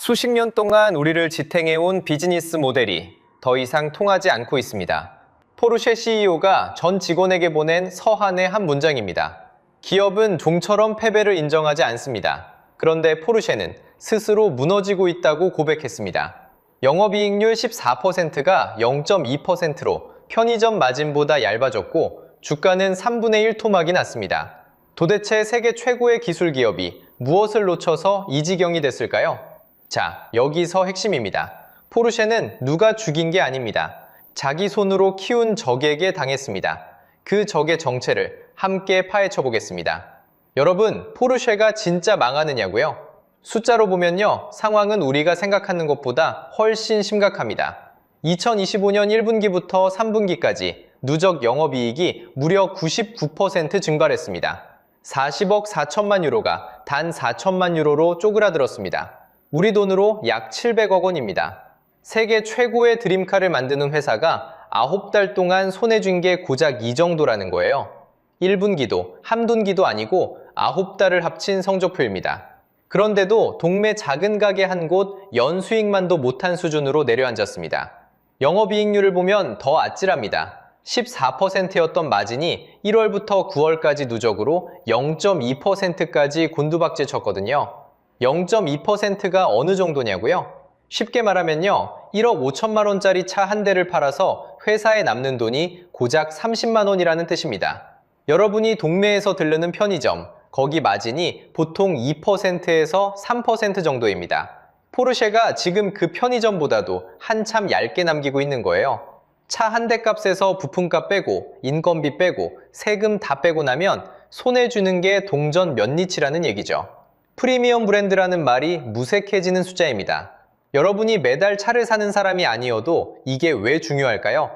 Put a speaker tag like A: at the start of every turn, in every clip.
A: 수십 년 동안 우리를 지탱해온 비즈니스 모델이 더 이상 통하지 않고 있습니다. 포르쉐 CEO가 전 직원에게 보낸 서한의 한 문장입니다. 기업은 종처럼 패배를 인정하지 않습니다. 그런데 포르쉐는 스스로 무너지고 있다고 고백했습니다. 영업이익률 14%가 0.2%로 편의점 마진보다 얇아졌고 주가는 3분의 1 토막이 났습니다. 도대체 세계 최고의 기술 기업이 무엇을 놓쳐서 이 지경이 됐을까요? 자, 여기서 핵심입니다. 포르쉐는 누가 죽인 게 아닙니다. 자기 손으로 키운 적에게 당했습니다. 그 적의 정체를 함께 파헤쳐 보겠습니다. 여러분, 포르쉐가 진짜 망하느냐고요? 숫자로 보면요, 상황은 우리가 생각하는 것보다 훨씬 심각합니다. 2025년 1분기부터 3분기까지 누적 영업이익이 무려 99% 증발했습니다. 40억 4천만 유로가 단 4천만 유로로 쪼그라들었습니다. 우리 돈으로 약 700억 원입니다. 세계 최고의 드림카를 만드는 회사가 9달 동안 손해준 게 고작 이 정도라는 거예요. 1분기도, 한분기도 아니고 9달을 합친 성적표입니다. 그런데도 동네 작은 가게 한 곳 연수익만도 못한 수준으로 내려앉았습니다. 영업이익률을 보면 더 아찔합니다. 14%였던 마진이 1월부터 9월까지 누적으로 0.2%까지 곤두박질 쳤거든요. 0.2%가 어느 정도냐고요? 쉽게 말하면요, 1억 5천만 원짜리 차 한 대를 팔아서 회사에 남는 돈이 고작 30만 원이라는 뜻입니다. 여러분이 동네에서 들르는 편의점, 거기 마진이 보통 2%에서 3% 정도입니다. 포르쉐가 지금 그 편의점보다도 한참 얇게 남기고 있는 거예요. 차 한 대 값에서 부품값 빼고 인건비 빼고 세금 다 빼고 나면 손해주는 게 동전 몇 리치라는 얘기죠. 프리미엄 브랜드라는 말이 무색해지는 숫자입니다. 여러분이 매달 차를 사는 사람이 아니어도 이게 왜 중요할까요?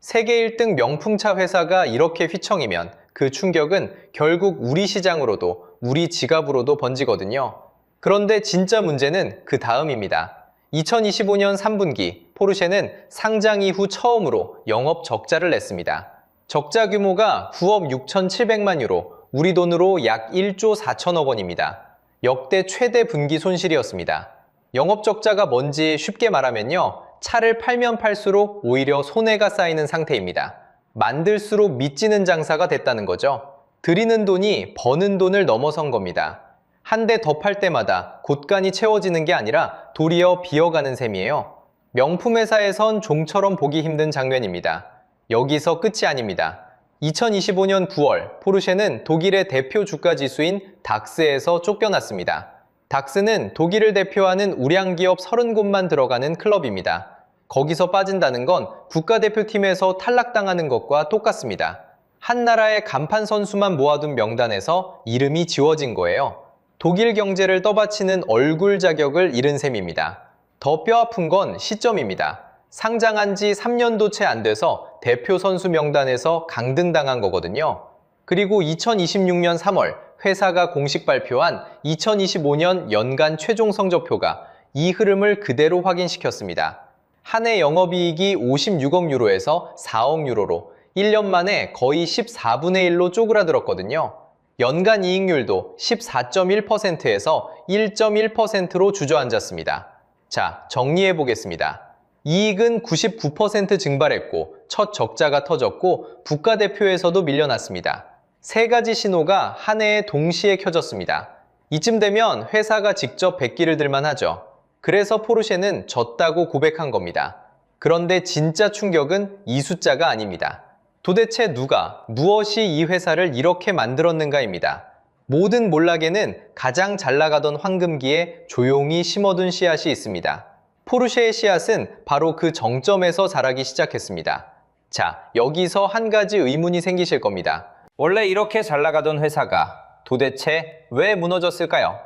A: 세계 1등 명품차 회사가 이렇게 휘청이면 그 충격은 결국 우리 시장으로도 우리 지갑으로도 번지거든요. 그런데 진짜 문제는 그 다음입니다. 2025년 3분기 포르쉐는 상장 이후 처음으로 영업 적자를 냈습니다. 적자 규모가 9억 6,700만 유로, 우리 돈으로 약 1조 4천억 원입니다. 역대 최대 분기 손실이었습니다. 영업 적자가 뭔지 쉽게 말하면요, 차를 팔면 팔수록 오히려 손해가 쌓이는 상태입니다. 만들수록 미치는 장사가 됐다는 거죠. 들이는 돈이 버는 돈을 넘어선 겁니다. 한 대 더 팔 때마다 곳간이 채워지는 게 아니라 도리어 비어가는 셈이에요. 명품 회사에선 좀처럼 보기 힘든 장면입니다. 여기서 끝이 아닙니다. 2025년 9월 포르쉐는 독일의 대표 주가 지수인 닥스에서 쫓겨났습니다. 닥스는 독일을 대표하는 우량기업 30곳만 들어가는 클럽입니다. 거기서 빠진다는 건 국가대표팀에서 탈락당하는 것과 똑같습니다. 한 나라의 간판 선수만 모아둔 명단에서 이름이 지워진 거예요. 독일 경제를 떠받치는 얼굴 자격을 잃은 셈입니다. 더 뼈아픈 건 시점입니다. 상장한 지 3년도 채 안 돼서 대표 선수 명단에서 강등당한 거거든요. 그리고 2026년 3월 회사가 공식 발표한 2025년 연간 최종 성적표가 이 흐름을 그대로 확인시켰습니다. 한 해 영업이익이 56억 유로에서 4억 유로로 1년 만에 거의 14분의 1로 쪼그라들었거든요. 연간 이익률도 14.1%에서 1.1%로 주저앉았습니다. 자, 정리해 보겠습니다. 이익은 99% 증발했고 첫 적자가 터졌고 국가대표에서도 밀려났습니다. 세 가지 신호가 한 해에 동시에 켜졌습니다. 이쯤 되면 회사가 직접 백기를 들만 하죠. 그래서 포르쉐는 졌다고 고백한 겁니다. 그런데 진짜 충격은 이 숫자가 아닙니다. 도대체 누가, 무엇이 이 회사를 이렇게 만들었는가입니다. 모든 몰락에는 가장 잘 나가던 황금기에 조용히 심어둔 씨앗이 있습니다. 포르쉐의 씨앗은 바로 그 정점에서 자라기 시작했습니다. 자, 여기서 한 가지 의문이 생기실 겁니다. 원래 이렇게 잘 나가던 회사가 도대체 왜 무너졌을까요?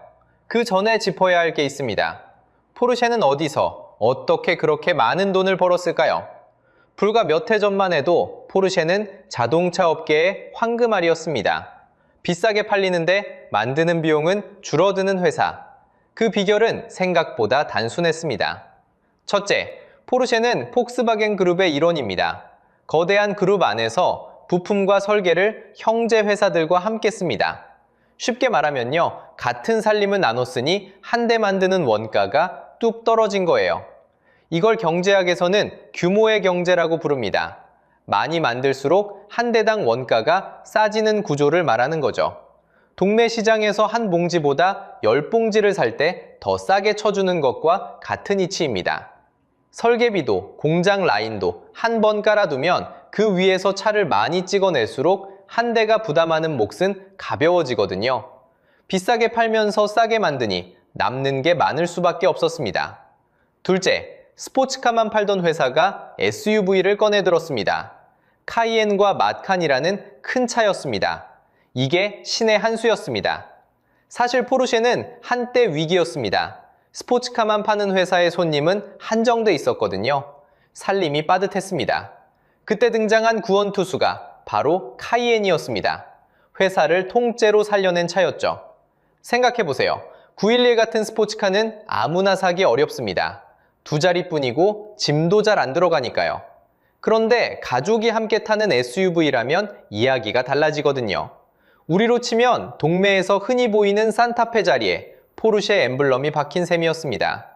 A: 그 전에 짚어야 할 게 있습니다. 포르쉐는 어디서, 어떻게 그렇게 많은 돈을 벌었을까요? 불과 몇 해 전만 해도 포르쉐는 자동차 업계의 황금알이었습니다. 비싸게 팔리는데 만드는 비용은 줄어드는 회사. 그 비결은 생각보다 단순했습니다. 첫째, 포르쉐는 폭스바겐 그룹의 일원입니다. 거대한 그룹 안에서 부품과 설계를 형제 회사들과 함께 씁니다. 쉽게 말하면요, 같은 살림을 나눴으니 한 대 만드는 원가가 뚝 떨어진 거예요. 이걸 경제학에서는 규모의 경제라고 부릅니다. 많이 만들수록 한 대당 원가가 싸지는 구조를 말하는 거죠. 동네 시장에서 한 봉지보다 10봉지를 살 때 더 싸게 쳐주는 것과 같은 이치입니다. 설계비도 공장 라인도 한 번 깔아두면 그 위에서 차를 많이 찍어낼수록 한 대가 부담하는 몫은 가벼워지거든요. 비싸게 팔면서 싸게 만드니 남는 게 많을 수밖에 없었습니다. 둘째, 스포츠카만 팔던 회사가 SUV를 꺼내들었습니다. 카이엔과 마칸이라는 큰 차였습니다. 이게 신의 한 수였습니다. 사실 포르쉐는 한때 위기였습니다. 스포츠카만 파는 회사의 손님은 한정돼 있었거든요. 살림이 빠듯했습니다. 그때 등장한 구원투수가 바로 카이엔이었습니다. 회사를 통째로 살려낸 차였죠. 생각해보세요. 911 같은 스포츠카는 아무나 사기 어렵습니다. 두 자리뿐이고 짐도 잘 안 들어가니까요. 그런데 가족이 함께 타는 SUV라면 이야기가 달라지거든요. 우리로 치면 동네에서 흔히 보이는 산타페 자리에 포르쉐 엠블럼이 박힌 셈이었습니다.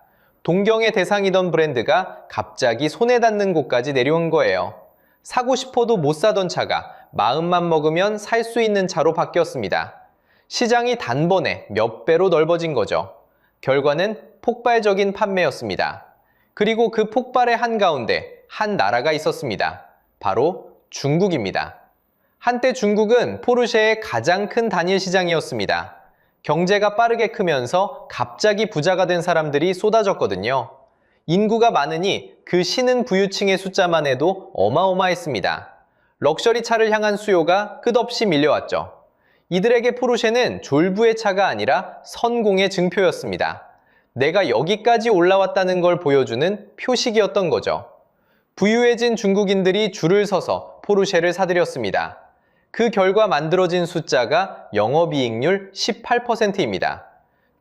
A: 동경의 대상이던 브랜드가 갑자기 손에 닿는 곳까지 내려온 거예요. 사고 싶어도 못 사던 차가 마음만 먹으면 살 수 있는 차로 바뀌었습니다. 시장이 단번에 몇 배로 넓어진 거죠. 결과는 폭발적인 판매였습니다. 그리고 그 폭발의 한가운데 한 나라가 있었습니다. 바로 중국입니다. 한때 중국은 포르쉐의 가장 큰 단일 시장이었습니다. 경제가 빠르게 크면서 갑자기 부자가 된 사람들이 쏟아졌거든요. 인구가 많으니 그 신흥 부유층의 숫자만 해도 어마어마했습니다. 럭셔리 차를 향한 수요가 끝없이 밀려왔죠. 이들에게 포르쉐는 졸부의 차가 아니라 선공의 증표였습니다. 내가 여기까지 올라왔다는 걸 보여주는 표식이었던 거죠. 부유해진 중국인들이 줄을 서서 포르쉐를 사들였습니다. 그 결과 만들어진 숫자가 영업이익률 18%입니다.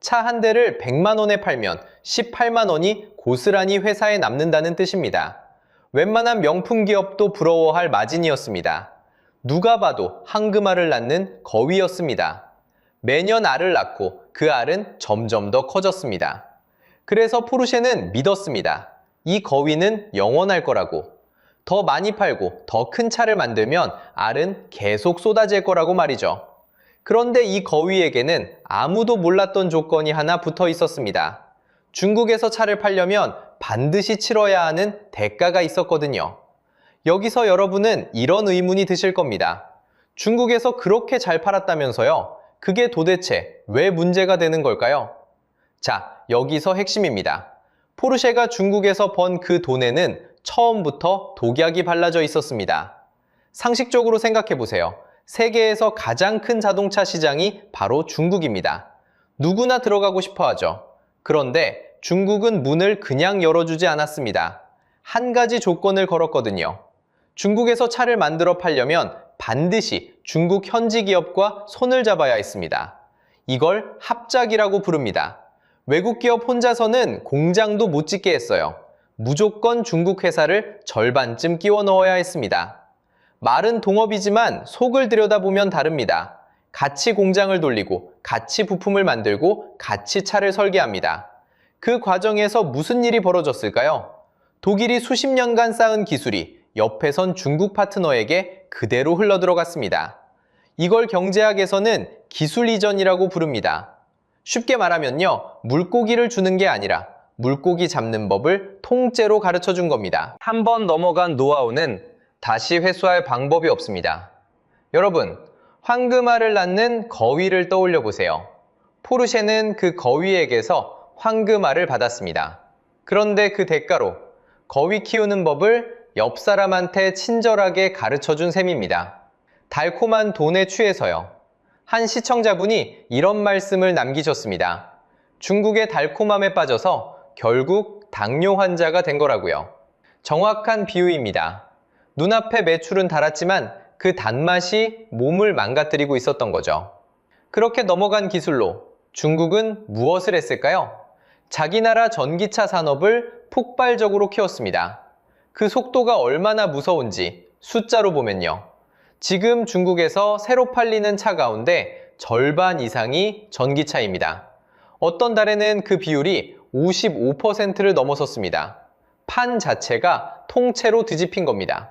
A: 차 한 대를 100만 원에 팔면 18만 원이 고스란히 회사에 남는다는 뜻입니다. 웬만한 명품 기업도 부러워할 마진이었습니다. 누가 봐도 황금알을 낳는 거위였습니다. 매년 알을 낳고 그 알은 점점 더 커졌습니다. 그래서 포르쉐는 믿었습니다. 이 거위는 영원할 거라고. 더 많이 팔고 더 큰 차를 만들면 알은 계속 쏟아질 거라고 말이죠. 그런데 이 거위에게는 아무도 몰랐던 조건이 하나 붙어 있었습니다. 중국에서 차를 팔려면 반드시 치러야 하는 대가가 있었거든요. 여기서 여러분은 이런 의문이 드실 겁니다. 중국에서 그렇게 잘 팔았다면서요? 그게 도대체 왜 문제가 되는 걸까요? 자, 여기서 핵심입니다. 포르쉐가 중국에서 번 그 돈에는 처음부터 독약이 발라져 있었습니다. 상식적으로 생각해보세요. 세계에서 가장 큰 자동차 시장이 바로 중국입니다. 누구나 들어가고 싶어 하죠. 그런데 중국은 문을 그냥 열어주지 않았습니다. 한 가지 조건을 걸었거든요. 중국에서 차를 만들어 팔려면 반드시 중국 현지 기업과 손을 잡아야 했습니다. 이걸 합작이라고 부릅니다. 외국 기업 혼자서는 공장도 못 짓게 했어요. 무조건 중국 회사를 절반쯤 끼워 넣어야 했습니다. 말은 동업이지만 속을 들여다보면 다릅니다. 같이 공장을 돌리고 같이 부품을 만들고 같이 차를 설계합니다. 그 과정에서 무슨 일이 벌어졌을까요? 독일이 수십 년간 쌓은 기술이 옆에선 중국 파트너에게 그대로 흘러들어갔습니다. 이걸 경제학에서는 기술 이전이라고 부릅니다. 쉽게 말하면요, 물고기를 주는 게 아니라 물고기 잡는 법을 통째로 가르쳐 준 겁니다. 한 번 넘어간 노하우는 다시 회수할 방법이 없습니다. 여러분, 황금알을 낳는 거위를 떠올려 보세요. 포르쉐는 그 거위에게서 황금알을 받았습니다. 그런데 그 대가로 거위 키우는 법을 옆 사람한테 친절하게 가르쳐 준 셈입니다. 달콤한 돈에 취해서요. 한 시청자분이 이런 말씀을 남기셨습니다. 중국의 달콤함에 빠져서 결국 당뇨 환자가 된 거라고요. 정확한 비유입니다. 눈앞에 매출은 달았지만 그 단맛이 몸을 망가뜨리고 있었던 거죠. 그렇게 넘어간 기술로 중국은 무엇을 했을까요? 자기 나라 전기차 산업을 폭발적으로 키웠습니다. 그 속도가 얼마나 무서운지 숫자로 보면요. 지금 중국에서 새로 팔리는 차 가운데 절반 이상이 전기차입니다. 어떤 달에는 그 비율이 55%를 넘어섰습니다. 판 자체가 통째로 뒤집힌 겁니다.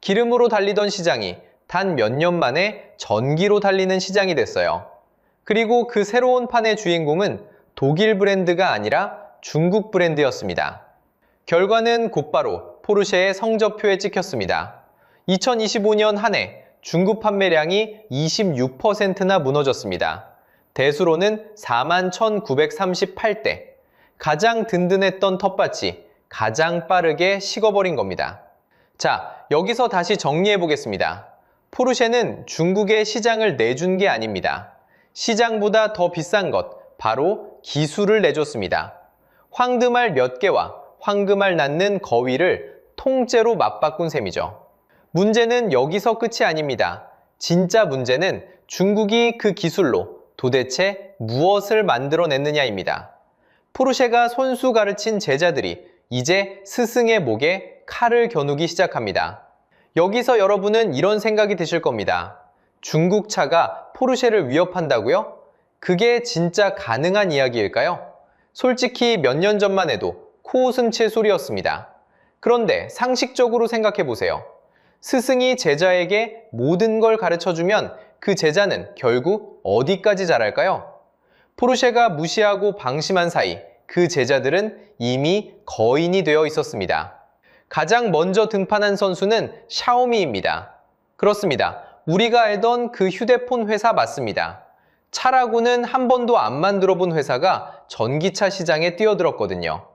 A: 기름으로 달리던 시장이 단 몇 년 만에 전기로 달리는 시장이 됐어요. 그리고 그 새로운 판의 주인공은 독일 브랜드가 아니라 중국 브랜드였습니다. 결과는 곧바로 포르쉐의 성적표에 찍혔습니다. 2025년 한 해 중국 판매량이 26%나 무너졌습니다. 대수로는 41,938대. 가장 든든했던 텃밭이 가장 빠르게 식어버린 겁니다. 자, 여기서 다시 정리해 보겠습니다. 포르쉐는 중국의 시장을 내준 게 아닙니다. 시장보다 더 비싼 것, 바로 기술을 내줬습니다. 황금알 몇 개와 황금알 낳는 거위를 통째로 맞바꾼 셈이죠. 문제는 여기서 끝이 아닙니다. 진짜 문제는 중국이 그 기술로 도대체 무엇을 만들어냈느냐입니다. 포르쉐가 손수 가르친 제자들이 이제 스승의 목에 칼을 겨누기 시작합니다. 여기서 여러분은 이런 생각이 드실 겁니다. 중국 차가 포르쉐를 위협한다고요? 그게 진짜 가능한 이야기일까요? 솔직히 몇 년 전만 해도 코웃음칠 소리였습니다. 그런데 상식적으로 생각해 보세요. 스승이 제자에게 모든 걸 가르쳐주면 그 제자는 결국 어디까지 자랄까요? 포르쉐가 무시하고 방심한 사이 그 제자들은 이미 거인이 되어 있었습니다. 가장 먼저 등판한 선수는 샤오미입니다. 그렇습니다. 우리가 알던 그 휴대폰 회사 맞습니다. 차라고는 한 번도 안 만들어 본 회사가 전기차 시장에 뛰어들었거든요.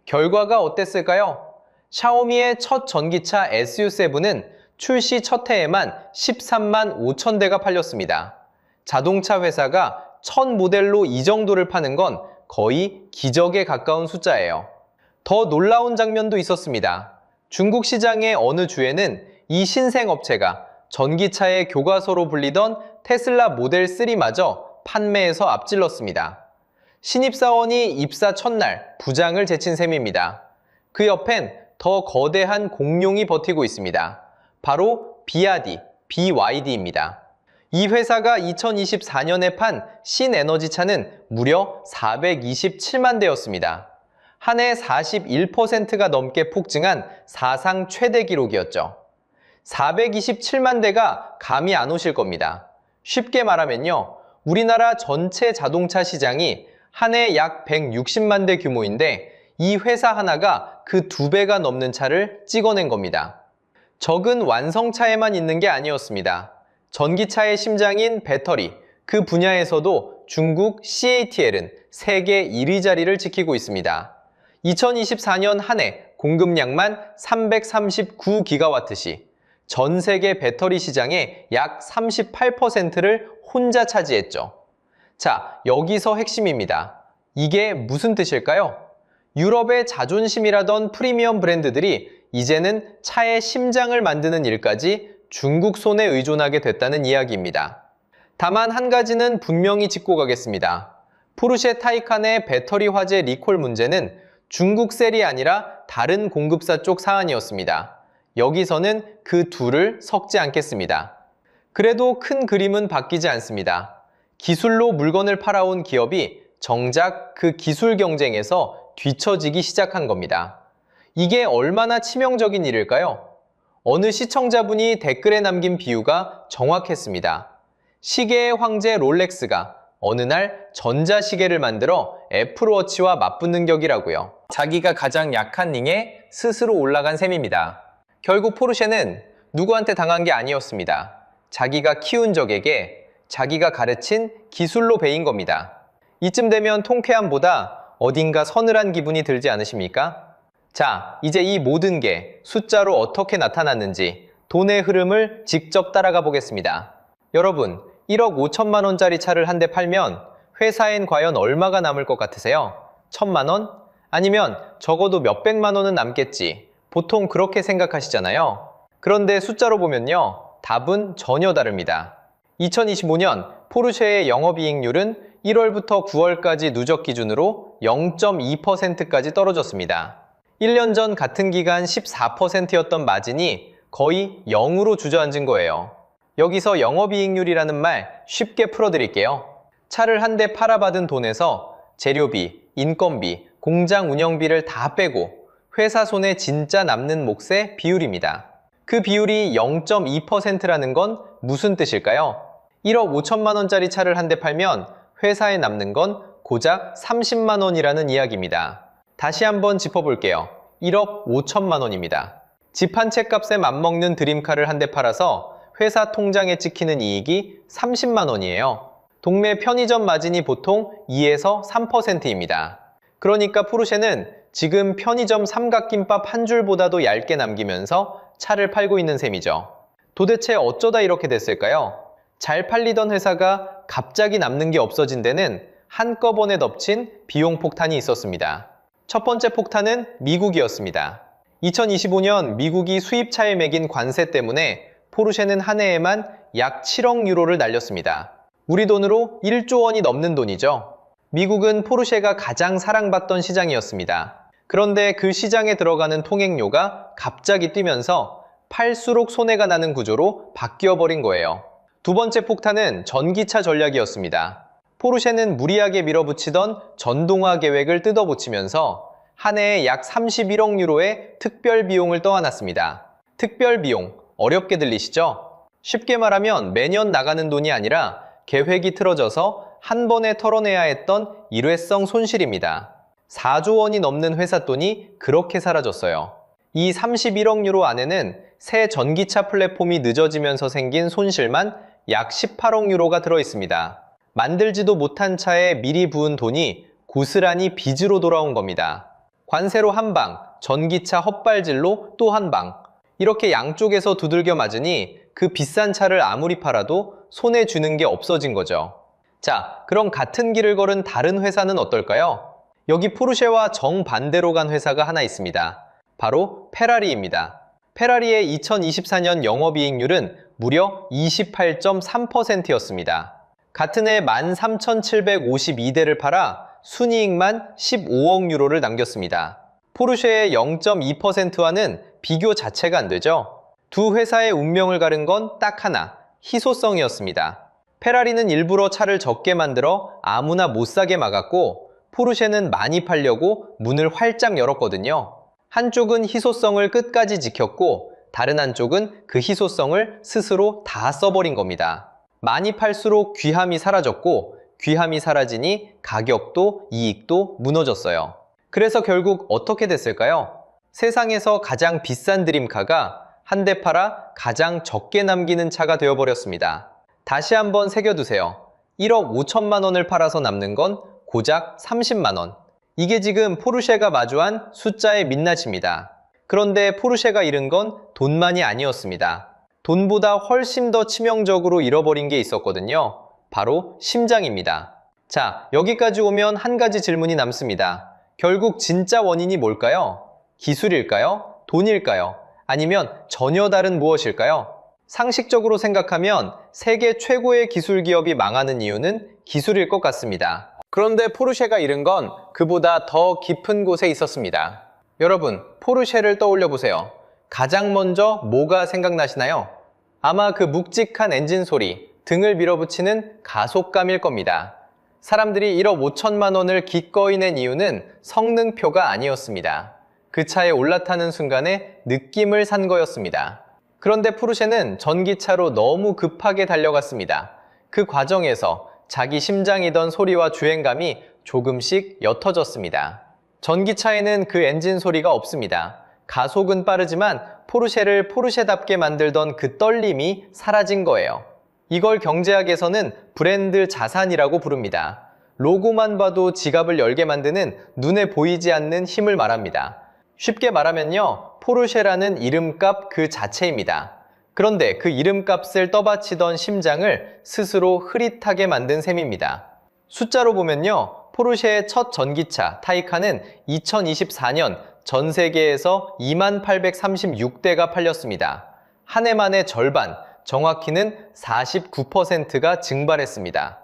A: 결과가 어땠을까요? 샤오미의 첫 전기차 SU7은 출시 첫 해에만 13만 5천 대가 팔렸습니다. 자동차 회사가 첫 모델로 이 정도를 파는 건 거의 기적에 가까운 숫자예요. 더 놀라운 장면도 있었습니다. 중국 시장의 어느 주에는 이 신생 업체가 전기차의 교과서로 불리던 테슬라 모델 3마저 판매에서 앞질렀습니다. 신입사원이 입사 첫날 부장을 제친 셈입니다. 그 옆엔 더 거대한 공룡이 버티고 있습니다. 바로 비아디, BYD입니다. 이 회사가 2024년에 판 신에너지차는 무려 427만 대였습니다. 한 해 41%가 넘게 폭증한 사상 최대 기록이었죠. 427만 대가 감이 안 오실 겁니다. 쉽게 말하면요, 우리나라 전체 자동차 시장이 한 해 약 160만 대 규모인데 이 회사 하나가 그 2배가 넘는 차를 찍어낸 겁니다. 적은 완성차에만 있는 게 아니었습니다. 전기차의 심장인 배터리, 그 분야에서도 중국 CATL은 세계 1위 자리를 지키고 있습니다. 2024년 한 해 공급량만 339기가와트시, 전 세계 배터리 시장의 약 38%를 혼자 차지했죠. 자, 여기서 핵심입니다. 이게 무슨 뜻일까요? 유럽의 자존심이라던 프리미엄 브랜드들이 이제는 차의 심장을 만드는 일까지 중국 손에 의존하게 됐다는 이야기입니다. 다만 한 가지는 분명히 짚고 가겠습니다. 포르쉐 타이칸의 배터리 화재 리콜 문제는 중국 셀이 아니라 다른 공급사 쪽 사안이었습니다. 여기서는 그 둘을 섞지 않겠습니다. 그래도 큰 그림은 바뀌지 않습니다. 기술로 물건을 팔아온 기업이 정작 그 기술 경쟁에서 뒤처지기 시작한 겁니다. 이게 얼마나 치명적인 일일까요? 어느 시청자분이 댓글에 남긴 비유가 정확했습니다. 시계의 황제 롤렉스가 어느 날 전자시계를 만들어 애플워치와 맞붙는 격이라고요. 자기가 가장 약한 링에 스스로 올라간 셈입니다. 결국 포르쉐는 누구한테 당한 게 아니었습니다. 자기가 키운 적에게 자기가 가르친 기술로 베인 겁니다. 이쯤 되면 통쾌함보다 어딘가 서늘한 기분이 들지 않으십니까? 자, 이제 이 모든 게 숫자로 어떻게 나타났는지 돈의 흐름을 직접 따라가 보겠습니다. 여러분, 1억 5천만 원짜리 차를 한 대 팔면 회사엔 과연 얼마가 남을 것 같으세요? 1,000만 원? 아니면 적어도 몇백만 원은 남겠지. 보통 그렇게 생각하시잖아요. 그런데 숫자로 보면요, 답은 전혀 다릅니다. 2025년 포르쉐의 영업이익률은 1월부터 9월까지 누적 기준으로 0.2%까지 떨어졌습니다. 1년 전 같은 기간 14%였던 마진이 거의 0으로 주저앉은 거예요. 여기서 영업이익률이라는 말 쉽게 풀어드릴게요. 차를 한 대 팔아받은 돈에서 재료비, 인건비, 공장 운영비를 다 빼고 회사 손에 진짜 남는 몫의 비율입니다. 그 비율이 0.2%라는 건 무슨 뜻일까요? 1억 5천만 원짜리 차를 한 대 팔면 회사에 남는 건 고작 30만 원이라는 이야기입니다. 다시 한번 짚어볼게요. 1억 5천만 원입니다. 집 한 채 값에 맞먹는 드림카를 한 대 팔아서 회사 통장에 찍히는 이익이 30만 원이에요. 동네 편의점 마진이 보통 2에서 3%입니다. 그러니까 포르쉐는 지금 편의점 삼각김밥 한 줄보다도 얇게 남기면서 차를 팔고 있는 셈이죠. 도대체 어쩌다 이렇게 됐을까요? 잘 팔리던 회사가 갑자기 남는 게 없어진 데는 한꺼번에 덮친 비용 폭탄이 있었습니다. 첫 번째 폭탄은 미국이었습니다. 2025년 미국이 수입차에 매긴 관세 때문에 포르쉐는 한 해에만 약 7억 유로를 날렸습니다. 우리 돈으로 1조 원이 넘는 돈이죠. 미국은 포르쉐가 가장 사랑받던 시장이었습니다. 그런데 그 시장에 들어가는 통행료가 갑자기 뛰면서 팔수록 손해가 나는 구조로 바뀌어버린 거예요. 두 번째 폭탄은 전기차 전략이었습니다. 포르쉐는 무리하게 밀어붙이던 전동화 계획을 뜯어고치면서 한 해에 약 31억 유로의 특별 비용을 떠안았습니다. 특별 비용, 어렵게 들리시죠? 쉽게 말하면 매년 나가는 돈이 아니라 계획이 틀어져서 한 번에 털어내야 했던 일회성 손실입니다. 4조 원이 넘는 회사 돈이 그렇게 사라졌어요. 이 31억 유로 안에는 새 전기차 플랫폼이 늦어지면서 생긴 손실만 약 18억 유로가 들어있습니다. 만들지도 못한 차에 미리 부은 돈이 고스란히 빚으로 돌아온 겁니다. 관세로 한 방, 전기차 헛발질로 또 한 방. 이렇게 양쪽에서 두들겨 맞으니 그 비싼 차를 아무리 팔아도 손에 쥐는 게 없어진 거죠. 자, 그럼 같은 길을 걸은 다른 회사는 어떨까요? 여기 포르쉐와 정반대로 간 회사가 하나 있습니다. 바로 페라리입니다. 페라리의 2024년 영업이익률은 무려 28.3%였습니다. 같은 해 13,752대를 팔아 순이익만 15억 유로를 남겼습니다. 포르쉐의 0.2%와는 비교 자체가 안 되죠. 두 회사의 운명을 가른 건 딱 하나, 희소성이었습니다. 페라리는 일부러 차를 적게 만들어 아무나 못 사게 막았고 포르쉐는 많이 팔려고 문을 활짝 열었거든요. 한쪽은 희소성을 끝까지 지켰고 다른 한쪽은 그 희소성을 스스로 다 써버린 겁니다. 많이 팔수록 귀함이 사라졌고 귀함이 사라지니 가격도 이익도 무너졌어요. 그래서 결국 어떻게 됐을까요? 세상에서 가장 비싼 드림카가 한 대 팔아 가장 적게 남기는 차가 되어버렸습니다. 다시 한번 새겨두세요. 1억 5천만 원을 팔아서 남는 건 고작 30만 원. 이게 지금 포르쉐가 마주한 숫자의 민낯입니다. 그런데 포르쉐가 잃은 건 돈만이 아니었습니다. 돈보다 훨씬 더 치명적으로 잃어버린 게 있었거든요. 바로 심장입니다. 자, 여기까지 오면 한 가지 질문이 남습니다. 결국 진짜 원인이 뭘까요? 기술일까요? 돈일까요? 아니면 전혀 다른 무엇일까요? 상식적으로 생각하면 세계 최고의 기술 기업이 망하는 이유는 기술일 것 같습니다. 그런데 포르쉐가 잃은 건 그보다 더 깊은 곳에 있었습니다. 여러분, 포르쉐를 떠올려 보세요. 가장 먼저 뭐가 생각나시나요? 아마 그 묵직한 엔진 소리, 등을 밀어붙이는 가속감일 겁니다. 사람들이 1억 5천만 원을 기꺼이 낸 이유는 성능표가 아니었습니다. 그 차에 올라타는 순간에 느낌을 산 거였습니다. 그런데 포르쉐는 전기차로 너무 급하게 달려갔습니다. 그 과정에서 자기 심장이던 소리와 주행감이 조금씩 옅어졌습니다. 전기차에는 그 엔진 소리가 없습니다. 가속은 빠르지만 포르쉐를 포르쉐답게 만들던 그 떨림이 사라진 거예요. 이걸 경제학에서는 브랜드 자산이라고 부릅니다. 로고만 봐도 지갑을 열게 만드는 눈에 보이지 않는 힘을 말합니다. 쉽게 말하면요, 포르쉐라는 이름값 그 자체입니다. 그런데 그 이름값을 떠받치던 심장을 스스로 흐릿하게 만든 셈입니다. 숫자로 보면요, 포르쉐의 첫 전기차 타이칸은 2024년 전 세계에서 2836대가 팔렸습니다. 한 해 만에 절반, 정확히는 49%가 증발했습니다.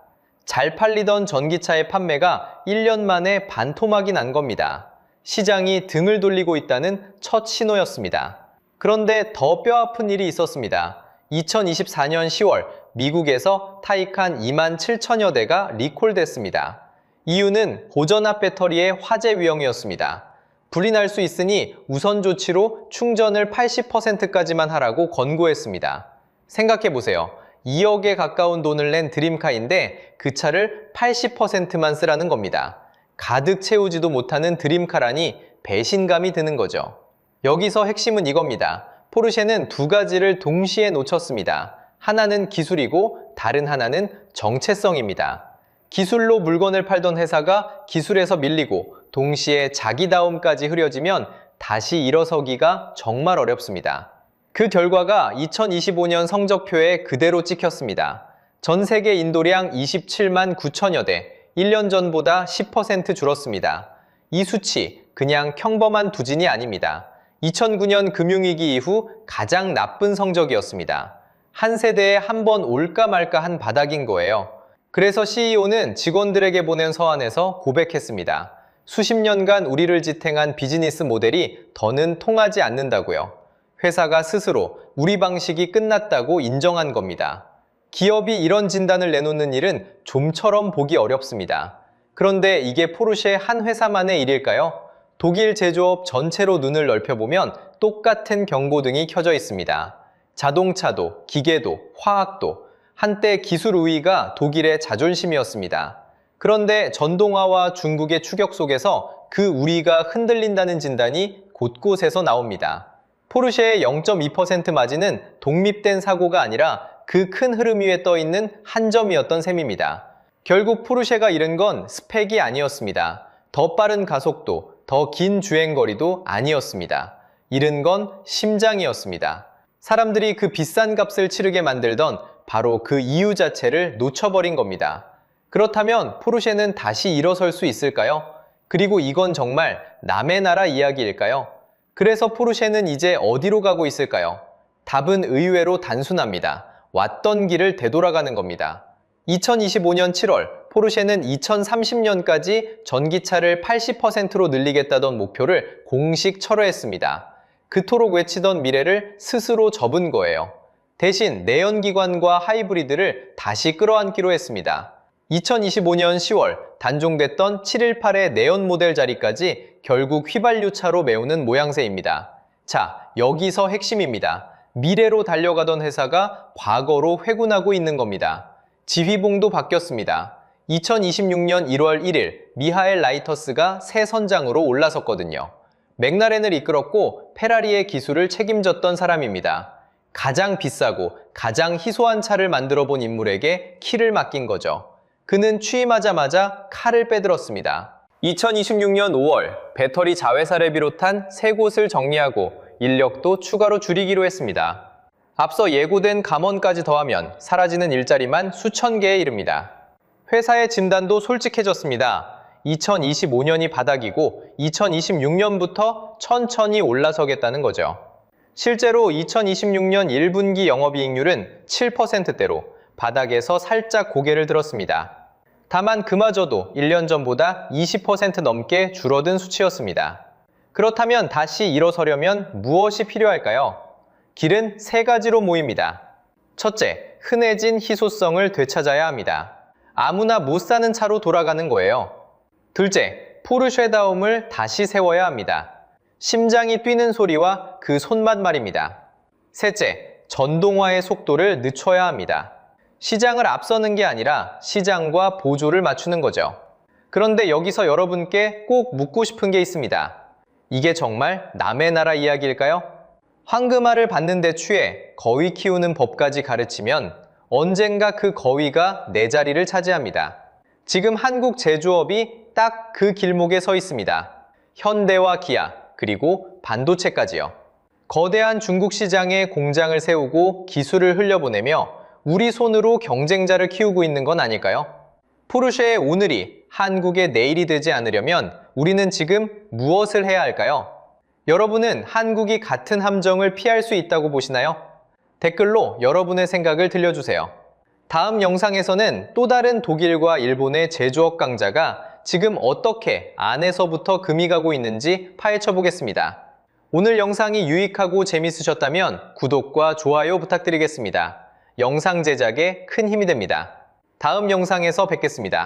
A: 잘 팔리던 전기차의 판매가 1년 만에 반토막이 난 겁니다. 시장이 등을 돌리고 있다는 첫 신호였습니다. 그런데 더 뼈아픈 일이 있었습니다. 2024년 10월 미국에서 타이칸 2만 7천여 대가 리콜됐습니다. 이유는 고전압 배터리의 화재 위험이었습니다. 불이 날 수 있으니 우선 조치로 충전을 80%까지만 하라고 권고했습니다. 생각해보세요. 2억에 가까운 돈을 낸 드림카인데 그 차를 80%만 쓰라는 겁니다. 가득 채우지도 못하는 드림카라니 배신감이 드는 거죠. 여기서 핵심은 이겁니다. 포르쉐는 두 가지를 동시에 놓쳤습니다. 하나는 기술이고 다른 하나는 정체성입니다. 기술로 물건을 팔던 회사가 기술에서 밀리고 동시에 자기다움까지 흐려지면 다시 일어서기가 정말 어렵습니다. 그 결과가 2025년 성적표에 그대로 찍혔습니다. 전 세계 인도량 27만 9천여 대, 1년 전보다 10% 줄었습니다. 이 수치 그냥 평범한 부진이 아닙니다. 2009년 금융위기 이후 가장 나쁜 성적이었습니다. 한 세대에 한 번 올까 말까 한 바닥인 거예요. 그래서 CEO는 직원들에게 보낸 서한에서 고백했습니다. 수십 년간 우리를 지탱한 비즈니스 모델이 더는 통하지 않는다고요. 회사가 스스로 우리 방식이 끝났다고 인정한 겁니다. 기업이 이런 진단을 내놓는 일은 좀처럼 보기 어렵습니다. 그런데 이게 포르쉐 한 회사만의 일일까요? 독일 제조업 전체로 눈을 넓혀보면 똑같은 경고등이 켜져 있습니다. 자동차도, 기계도, 화학도, 한때 기술 우위가 독일의 자존심이었습니다. 그런데 전동화와 중국의 추격 속에서 그 우위가 흔들린다는 진단이 곳곳에서 나옵니다. 포르쉐의 0.2% 마진은 독립된 사고가 아니라 그 큰 흐름 위에 떠있는 한 점이었던 셈입니다. 결국 포르쉐가 잃은 건 스펙이 아니었습니다. 더 빠른 가속도, 더 긴 주행거리도 아니었습니다. 잃은 건 심장이었습니다. 사람들이 그 비싼 값을 치르게 만들던 바로 그 이유 자체를 놓쳐버린 겁니다. 그렇다면 포르쉐는 다시 일어설 수 있을까요? 그리고 이건 정말 남의 나라 이야기일까요? 그래서 포르쉐는 이제 어디로 가고 있을까요? 답은 의외로 단순합니다. 왔던 길을 되돌아가는 겁니다. 2025년 7월, 포르쉐는 2030년까지 전기차를 80%로 늘리겠다던 목표를 공식 철회했습니다. 그토록 외치던 미래를 스스로 접은 거예요. 대신 내연기관과 하이브리드를 다시 끌어안기로 했습니다. 2025년 10월 단종됐던 718의 내연 모델 자리까지 결국 휘발유차로 메우는 모양새입니다. 자, 여기서 핵심입니다. 미래로 달려가던 회사가 과거로 회군하고 있는 겁니다. 지휘봉도 바뀌었습니다. 2026년 1월 1일 미하엘 라이터스가 새 선장으로 올라섰거든요. 맥라렌을 이끌었고 페라리의 기술을 책임졌던 사람입니다. 가장 비싸고 가장 희소한 차를 만들어 본 인물에게 키를 맡긴 거죠. 그는 취임하자마자 칼을 빼들었습니다. 2026년 5월 배터리 자회사를 비롯한 3곳을 정리하고 인력도 추가로 줄이기로 했습니다. 앞서 예고된 감원까지 더하면 사라지는 일자리만 수천 개에 이릅니다. 회사의 진단도 솔직해졌습니다. 2025년이 바닥이고 2026년부터 천천히 올라서겠다는 거죠. 실제로 2026년 1분기 영업이익률은 7%대로 바닥에서 살짝 고개를 들었습니다. 다만 그마저도 1년 전보다 20% 넘게 줄어든 수치였습니다. 그렇다면 다시 일어서려면 무엇이 필요할까요? 길은 3가지로 모입니다. 첫째, 흔해진 희소성을 되찾아야 합니다. 아무나 못 사는 차로 돌아가는 거예요. 둘째, 포르쉐다움을 다시 세워야 합니다. 심장이 뛰는 소리와 그 손맛 말입니다. 셋째, 전동화의 속도를 늦춰야 합니다. 시장을 앞서는 게 아니라 시장과 보조를 맞추는 거죠. 그런데 여기서 여러분께 꼭 묻고 싶은 게 있습니다. 이게 정말 남의 나라 이야기일까요? 황금알을 받는 데 취해 거위 키우는 법까지 가르치면 언젠가 그 거위가 내 자리를 차지합니다. 지금 한국 제조업이 딱 그 길목에 서 있습니다. 현대와 기아, 그리고 반도체까지요. 거대한 중국 시장에 공장을 세우고 기술을 흘려보내며 우리 손으로 경쟁자를 키우고 있는 건 아닐까요? 포르쉐의 오늘이 한국의 내일이 되지 않으려면 우리는 지금 무엇을 해야 할까요? 여러분은 한국이 같은 함정을 피할 수 있다고 보시나요? 댓글로 여러분의 생각을 들려주세요. 다음 영상에서는 또 다른 독일과 일본의 제조업 강자가 지금 어떻게 안에서부터 금이 가고 있는지 파헤쳐 보겠습니다. 오늘 영상이 유익하고 재밌으셨다면 구독과 좋아요 부탁드리겠습니다. 영상 제작에 큰 힘이 됩니다. 다음 영상에서 뵙겠습니다.